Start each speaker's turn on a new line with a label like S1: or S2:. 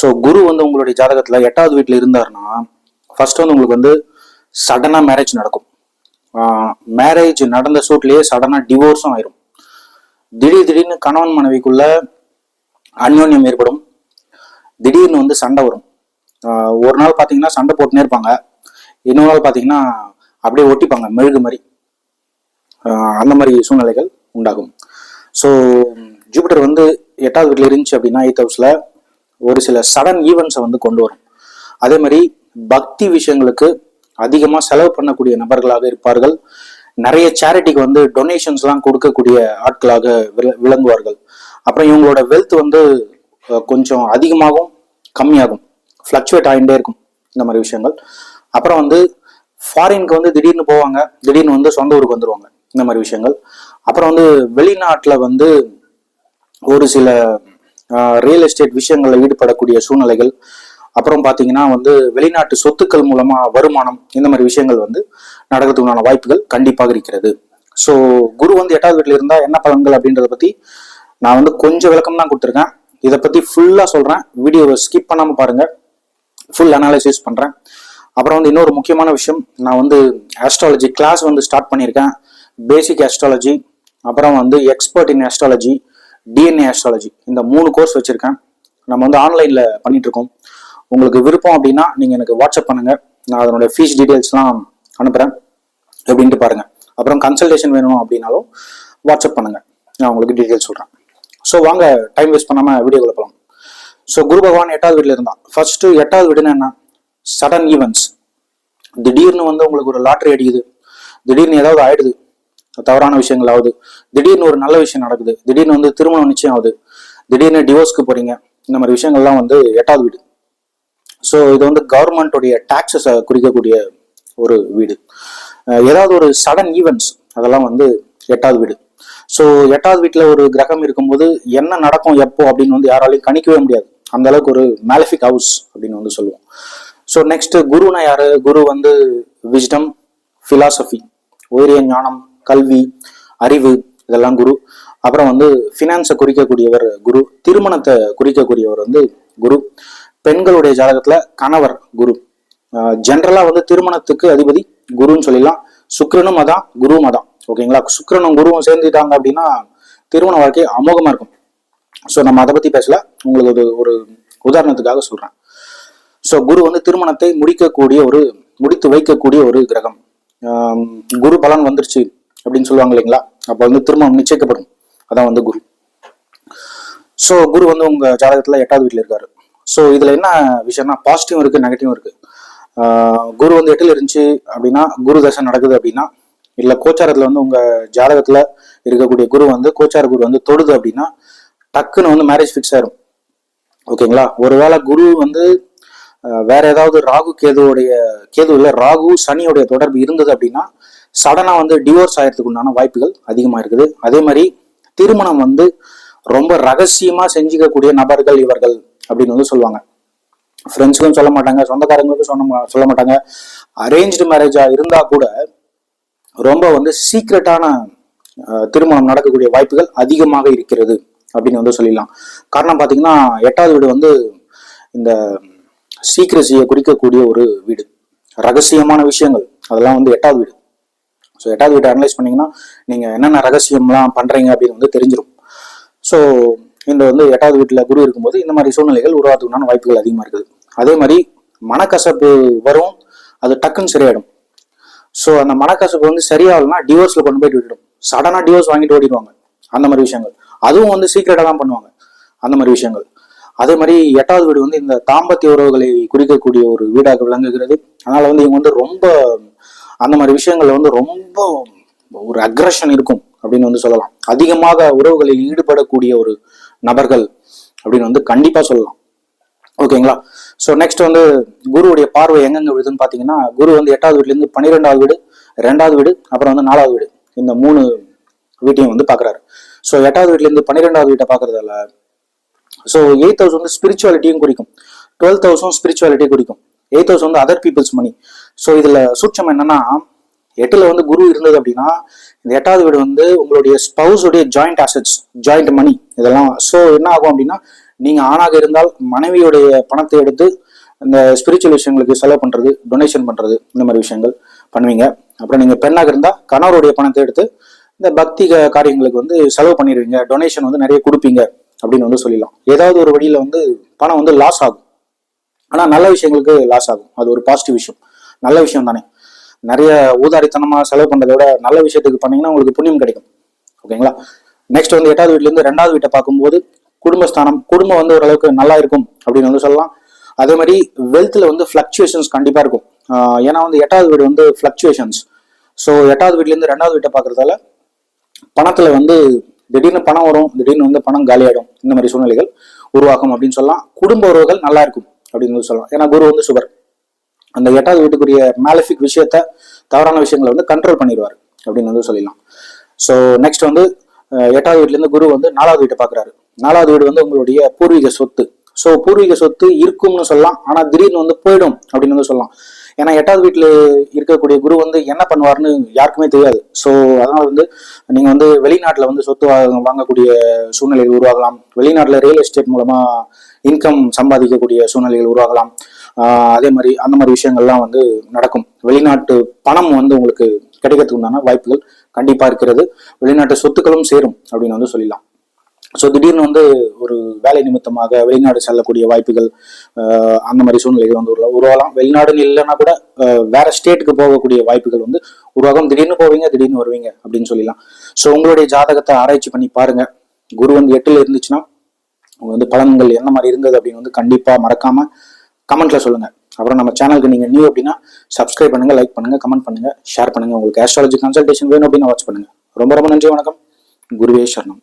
S1: So குரு வந்து உங்களுடைய ஜாதகத்துல 8வது வீட்டில் இருந்தாருன்னா ஃபர்ஸ்ட் வந்து உங்களுக்கு வந்து சடனா மேரேஜ் நடக்கும். மேரேஜ் நடந்த சூட்லயே சடனா டிவோர்ஸும் ஆயிரும். திடீர்னு கணவன் மனைவிக்குள்ள அந்யோன்யம் ஏற்படும். திடீர்னு வந்து சண்டை வரும். ஒரு நாள் பார்த்தீங்கன்னா சண்டை போட்டுனே இருப்பாங்க, இன்னொரு நாள் பார்த்தீங்கன்னா அப்படியே ஒட்டிப்பாங்க மெழுகு மாதிரி. அந்த மாதிரி சூழ்நிலைகள் உண்டாகும். ஸோ ஜூபிட்டர் வந்து 8வது வீட்டில் இருந்துச்சு அப்படின்னா 8th ஹவுஸ்ல ஒரு சில சடன் ஈவெண்ட்ஸை வந்து கொண்டு வரும். அதே மாதிரி பக்தி விஷயங்களுக்கு அதிகமாக செலவு பண்ணக்கூடிய நபர்களாக இருப்பார்கள். நிறைய சேரிட்டிக்கு வந்து டொனேஷன்ஸ்லாம் கொடுக்கக்கூடிய ஆட்களாக விளங்குவார்கள். அப்புறம் இவங்களோட வெல்த் வந்து கொஞ்சம் அதிகமாகவும் கம்மியாகும், ஃப்ளக்சுவேட் ஆகிட்டே இருக்கும் இந்த மாதிரி விஷயங்கள். அப்புறம் வந்து ஃபாரினுக்கு வந்து திடீர்னு போவாங்க, திடீர்னு வந்து சொந்த ஊருக்கு வந்துடுவாங்க இந்த மாதிரி விஷயங்கள். அப்புறம் வந்து வெளிநாட்டில் வந்து ஒரு சில ரியல் எஸ்டேட் விஷயங்களில் ஈடுபடக்கூடிய சூழ்நிலைகள். அப்புறம் பார்த்தீங்கன்னா வந்து வெளிநாட்டு சொத்துக்கள் மூலமா வருமானம், இந்த மாதிரி விஷயங்கள் வந்து நடக்கிறதுக்கான வாய்ப்புகள் கண்டிப்பாக இருக்கிறது. ஸோ குரு வந்து 8வது வீட்டில் இருந்தால் என்ன பலன்கள் அப்படின்றத பற்றி நான் வந்து கொஞ்சம் விளக்கம் தான் கொடுத்துருக்கேன். இதை பற்றி ஃபுல்லாக சொல்கிறேன், வீடியோவை ஸ்கிப் பண்ணாமல் பாருங்கள், ஃபுல் அனாலிசிஸ் பண்ணுறேன். அப்புறம் வந்து இன்னொரு முக்கியமான விஷயம், நான் வந்து ஆஸ்ட்ராலஜி கிளாஸ் வந்து ஸ்டார்ட் பண்ணியிருக்கேன். பேசிக் ஆஸ்ட்ராலஜி, அப்புறம் வந்து எக்ஸ்பர்ட் இன் ஆஸ்ட்ராலஜி, டிஎன்ஏ ஆஸ்ட்ராலஜி, இந்த 3 கோர்ஸ் வச்சுருக்கேன். நம்ம வந்து ஆன்லைனில் பண்ணிகிட்ருக்கோம். உங்களுக்கு விருப்பம் அப்படின்னா நீங்கள் எனக்கு வாட்ஸ்அப் பண்ணுங்கள், நான் அதனுடைய ஃபீஸ் டீட்டெயில்ஸ்லாம் அனுப்புகிறேன், எப்படின்ட்டு பாருங்கள். அப்புறம் கன்சல்டேஷன் வேணும் அப்படின்னாலும் வாட்ஸ்அப் பண்ணுங்கள், நான் உங்களுக்கு டீட்டெயில்ஸ் சொல்கிறேன். ஸோ வாங்க டைம் வேஸ்ட் பண்ணாமல் வீடியோக்குள்ள போகலாம். ஸோ குரு பகவான் 8வது வீட்டில் இருந்தால் ஃபர்ஸ்ட் 8வது வீடுன்னு என்ன? Sudden events. திடீர்னு வந்து உங்களுக்கு ஒரு லாட்ரி அடிக்குது, திடீர்னு ஏதாவது ஆயிடுது, தவறான விஷயங்கள் ஆகுது, திடீர்னு ஒரு நல்ல விஷயம் நடக்குது, திடீர்னு வந்து திருமணம் நிச்சயம் ஆகுது, திடீர்னு டிவோர்ஸ்க்கு போறீங்க, இந்த மாதிரி விஷயங்கள்லாம் வந்து 8வது வீடு. ஸோ இது வந்து கவர்மெண்ட்டுடைய டாக்ஸஸை குறிக்கக்கூடிய ஒரு வீடு. ஏதாவது ஒரு சடன் ஈவெண்ட்ஸ், அதெல்லாம் வந்து 8வது வீடு. ஸோ 8வது வீட்டில் ஒரு கிரகம் இருக்கும்போது என்ன நடக்கும் எப்போ அப்படின்னு வந்து யாராலையும் கணிக்கவே முடியாது. அந்த அளவுக்கு ஒரு மேலிஃபிக் ஹவுஸ் அப்படின்னு வந்து சொல்லுவோம். ஸோ நெக்ஸ்ட் குருனா யாரு? குரு வந்து விஸ்டம், பிலாசபி, உயரிய ஞானம், கல்வி, அறிவு, இதெல்லாம் குரு. அப்புறம் வந்து ஃபினான்ஸை குறிக்கக்கூடியவர் குரு. திருமணத்தை குறிக்கக்கூடியவர் வந்து குரு. பெண்களுடைய ஜாதகத்துல கணவர் குரு. ஜென்ரலா வந்து திருமணத்துக்கு அதிபதி குருன்னு சொல்லிடலாம். சுக்கிரனும் அதான், குருவும் அதான். ஓகேங்களா? சுக்கிரனும் குருவும் சேர்ந்துட்டாங்க அப்படின்னா திருமண வாழ்க்கை அமோகமா இருக்கும். ஸோ நம்ம அதை பத்தி பேசல, உங்களுக்கு ஒரு உதாரணத்துக்காக சொல்றேன். ஸோ குரு வந்து திருமணத்தை முடித்து வைக்கக்கூடிய ஒரு கிரகம். குரு பலன் வந்துருச்சு அப்படின்னு சொல்லுவாங்க இல்லைங்களா? அப்ப வந்து திருமணம் நிச்சயிக்கப்படும், அதான் வந்து குரு. ஸோ குரு வந்து உங்க ஜாதகத்துல 8வது வீட்டில் இருக்காரு. ஸோ இதுல என்ன விஷயம்னா பாசிட்டிவ் இருக்கு, நெகட்டிவ் இருக்கு. குரு வந்து 8ல் இருந்துச்சு அப்படின்னா, குரு தசை நடக்குது அப்படின்னா, இல்ல கோச்சாரத்துல வந்து உங்க ஜாதகத்துல இருக்கக்கூடிய குரு வந்து கோச்சார குரு வந்து தொடுது அப்படின்னா டக்குன்னு வந்து மேரேஜ் ஃபிக்ஸ் ஆயிரும். ஓகேங்களா? ஒருவேளை குரு வந்து வேற ஏதாவது கேது இல்ல ராகு சனியோடைய தொடர்பு இருந்தது அப்படின்னா சடனா வந்து டிவோர்ஸ் ஆகிறதுக்கு உண்டான வாய்ப்புகள் அதிகமா இருக்குது. அதே மாதிரி திருமணம் வந்து ரொம்ப ரகசியமா செஞ்சுக்கக்கூடிய நபர்கள் இவர்கள் அப்படின்னு வந்து சொல்லுவாங்க. ஃப்ரெண்ட்ஸுக்கும் சொல்ல மாட்டாங்க, சொந்தக்காரங்களுக்கும் சொல்ல மாட்டாங்க. அரேஞ்ச்டு மேரேஜா இருந்தா கூட ரொம்ப வந்து சீக்ரெட்டான திருமணம் நடக்கக்கூடிய வாய்ப்புகள் அதிகமாக இருக்கிறது அப்படின்னு வந்து சொல்லிடலாம். காரணம் பார்த்தீங்கன்னா 8வது வீடு வந்து இந்த சீக்ரெசியை குறிக்கக்கூடிய ஒரு வீடு. ரகசியமான விஷயங்கள் அதெல்லாம் வந்து 8வது வீடு. ஸோ 8வது வீட்டை அனலைஸ் பண்ணீங்கன்னா நீங்க என்னென்ன ரகசியம்லாம் பண்றீங்க அப்படின்னு வந்து தெரிஞ்சிடும். ஸோ இந்த வந்து 8வது வீட்டில் குரு இருக்கும்போது இந்த மாதிரி சூழ்நிலைகள் உருவாக்குறதுக்கான வாய்ப்புகள் அதிகமாக இருக்குது. அதே மாதிரி மனக்கசப்பு வரும், அது டக்குன்னு சரியாயிடும். ஸோ அந்த மனக்கசப்பு வந்து சரியாகலன்னா டிவோர்ஸ்ல கொண்டு போயிட்டு விட்டுடும். சடனா டிவோர்ஸ் வாங்கிட்டு ஓடிடுவாங்க. அந்த மாதிரி விஷயங்கள் அதுவும் வந்து சீக்கிரட்டா தான் பண்ணுவாங்க, அந்த மாதிரி விஷயங்கள். அதே மாதிரி 8வது வீடு வந்து இந்த தாம்பத்திய உறவுகளை குறிக்கக்கூடிய ஒரு வீடாக விளங்குகிறது. அதனால வந்து இவங்க வந்து ரொம்ப அந்த மாதிரி விஷயங்கள்ல வந்து ரொம்ப ஒரு அக்ரஷன் இருக்கும் அப்படின்னு வந்து சொல்லலாம். அதிகமாக உறவுகளில் ஈடுபடக்கூடிய ஒரு நபர்கள் அப்படின்னு வந்து கண்டிப்பா சொல்லலாம். ஓகேங்களா? ஸோ நெக்ஸ்ட் வந்து குருவுடைய பார்வை எங்கெங்க விடுதுன்னு பார்த்தீங்கன்னா, குரு வந்து 8வது வீட்டுல இருந்து 12வது வீடு, 2வது வீடு, அப்புறம் வந்து 4வது வீடு, இந்த 3 வீட்டையும் வந்து பாக்குறாரு. ஸோ 8வது வீட்டுல இருந்து 12வது வீட்டை பாக்குறதால ஸோ 8th ஹவுஸ் வந்து ஸ்பிரிச்சுவாலிட்டியும் குறிக்கும், 12th ஹவுஸும் ஸ்பிரிச்சுவாலிட்டி குறிக்கும், 8th ஹவுஸ் வந்து அதர் பீப்புள்ஸ் மணி. ஸோ இதுல சூட்சம் என்னன்னா 8ல் வந்து குரு இருந்தது அப்படின்னா இந்த 8வது வீடு வந்து உங்களுடைய ஸ்பவுஸுடைய ஜாயிண்ட் அசெட்ஸ், ஜாயிண்ட் மணி இதெல்லாம். ஸோ என்ன ஆகும் அப்படின்னா நீங்க ஆணாக இருந்தால் மனைவியுடைய பணத்தை எடுத்து இந்த ஸ்பிரிச்சுவல் விஷயங்களுக்கு செலவு பண்றது, டொனேஷன் பண்றது, இந்த மாதிரி விஷயங்கள் பண்ணுவீங்க. அப்புறம் நீங்க பெண்ணாக இருந்தா கணவருடைய பணத்தை எடுத்து இந்த பக்தி காரியங்களுக்கு வந்து செலவு பண்ணிடுவீங்க, டொனேஷன் வந்து நிறைய கொடுப்பீங்க அப்படின்னு வந்து சொல்லலாம். ஏதாவது ஒரு வழியில வந்து பணம் வந்து லாஸ் ஆகும். ஆனா நல்ல விஷயங்களுக்கு லாஸ் ஆகும். அது ஒரு பாசிட்டிவ் விஷயம், நல்ல விஷயம் தானே. நிறைய ஊதாரித்தனமா செலவு பண்றதை விட நல்ல விஷயத்துக்கு பண்ணீங்கன்னா உங்களுக்கு புண்ணியம் கிடைக்கும். ஓகேங்களா. நெக்ஸ்ட் வந்து 8வது வீட்ல இருந்து 2வது வீட்டை பார்க்கும்போது குடும்பஸ்தானம், குடும்பம் வந்து ஓரளவுக்கு நல்லா இருக்கும் அப்படின்னு வந்து சொல்லலாம். அதே மாதிரி வெல்த்ல வந்து ஃபிளக்சுவேஷன்ஸ் கண்டிப்பா இருக்கும். ஏன்னா வந்து 8வது வீடு வந்து ஃபிளக்சுவேஷன்ஸ். ஸோ 8வது வீட்ல இருந்து 2வது வீட்டை பார்க்கறதால பணத்துல வந்து திடீர்னு பணம் வரும், திடீர்னு வந்து பணம் காலியாயிடும், இந்த மாதிரி சூழ்நிலைகள் உருவாகும் அப்படின்னு சொல்லலாம். குடும்ப உறவுகள் நல்லா இருக்கும் அப்படின்னு சொல்லலாம். ஏன்னா குரு வந்து சுபர். அந்த 8வது வீட்டுக்குரிய மேலிஃபிக் விஷயத்த, தவறான விஷயங்களை வந்து கண்ட்ரோல் பண்ணிடுவார் அப்படின்னு வந்து சொல்லிடலாம். ஸோ நெக்ஸ்ட் வந்து 8வது வீட்டுல இருந்து குரு வந்து 4வது வீட்டை பாக்குறாரு. 4வது வீடு வந்து உங்களுடைய பூர்வீக சொத்து. ஸோ பூர்வீக சொத்து இருக்கும்னு சொல்லலாம், ஆனா திடீர்னு வந்து போயிடும் அப்படின்னு வந்து சொல்லலாம். ஏன்னா 8வது வீட்டுல இருக்கக்கூடிய குரு வந்து என்ன பண்ணுவார்னு யாருக்குமே தெரியாது. ஸோ அதனால வந்து நீங்க வந்து வெளிநாட்டுல வந்து சொத்து வாங்கக்கூடிய சூழ்நிலைகள் உருவாகலாம். வெளிநாட்டுல ரியல் எஸ்டேட் மூலமா இன்கம் சம்பாதிக்கக்கூடிய சூழ்நிலைகள் உருவாகலாம். அதே மாதிரி அந்த மாதிரி விஷயங்கள்லாம் வந்து நடக்கும். வெளிநாட்டு பணம் வந்து உங்களுக்கு கிடைக்கிறதுக்கு உண்டான வாய்ப்புகள் கண்டிப்பா இருக்கிறது. வெளிநாட்டு சொத்துக்களும் சேரும் அப்படின்னு வந்து சொல்லலாம். ஸோ திடீர்னு வந்து ஒரு வேலை நிமித்தமாக வெளிநாடு செல்லக்கூடிய வாய்ப்புகள், அந்த மாதிரி சூழ்நிலைகள் வந்து உருவாகலாம். வெளிநாடுன்னு இல்லைன்னா கூட வேற ஸ்டேட்டுக்கு போகக்கூடிய வாய்ப்புகள் வந்து உருவாகும். திடீர்னு போவீங்க, திடீர்னு வருவீங்க அப்படின்னு சொல்லலாம். ஸோ உங்களுடைய ஜாதகத்தை ஆராய்ச்சி பண்ணி பாருங்க. குரு வந்து 8ல் இருந்துச்சுன்னா உங்க வந்து பலன்கள் என்ன மாதிரி இருந்தது அப்படின்னு வந்து கண்டிப்பா மறக்காம கமெண்ட்ல சொல்லுங்க. அப்புறம் நம்ம சேனலுக்கு நீங்க நியூ அப்படின்னா சப்ஸ்கிரைப் பண்ணுங்க, லைக் பண்ணுங்க, கமெண்ட் பண்ணுங்க, ஷேர் பண்ணுங்க. உங்களுக்கு ஆஸ்ட்ராலஜி கன்சல்டேஷன் வேணும் அப்படின்னா வாட்ச் பண்ணுங்க. ரொம்ப ரொம்ப நன்றி, வணக்கம். குருவே சரணம்.